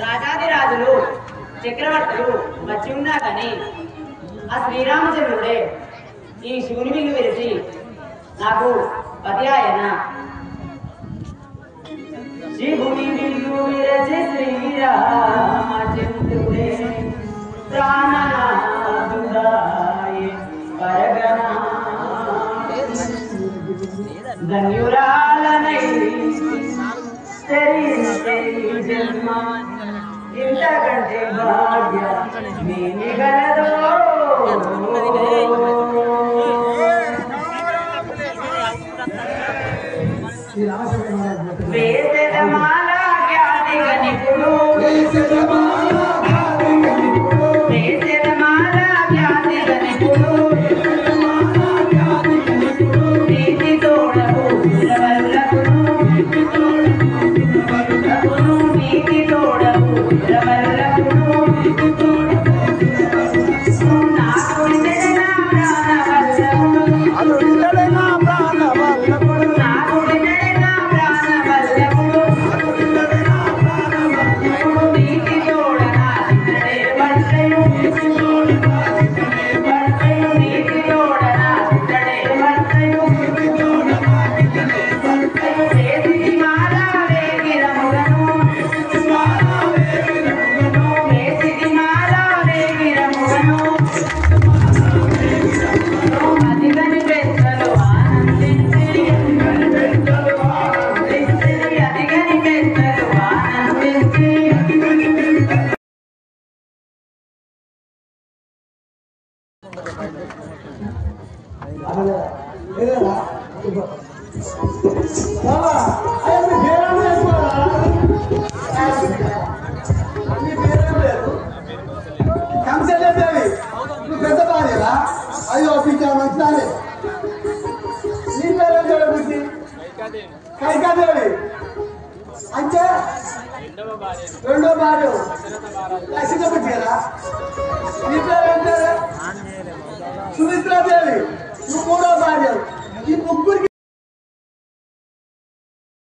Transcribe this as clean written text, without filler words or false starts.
రాజాదిరాజులు చక్రవర్తులు వచ్చి ఉన్నా కానీ ఆ శ్రీరామచంద్రుడే ఈ శివుని విల్లు విరిచి నాకు పతి ఆయన. శివుని విల్లు విరచి శ్రీరామచంద్రుడే ప్రాణనాథుడాయే పరగనా ధన్యురాలనై జన్మ ఇంతకంటే భాగ్య గలదో వేదమాల ఖ్యాతి గనిపుడు అయ్యో పిచ్చా మంచిదానే నీ పేరు బుద్ధి కైకాదేవి అంటే రెండో భార్య లక్ష్మీ బుద్ధి కదా నీ పేరు ఏంటారు సుమిత్రాదేవి నువ్వు మూడో భార్య ఈ ముగ్గురికి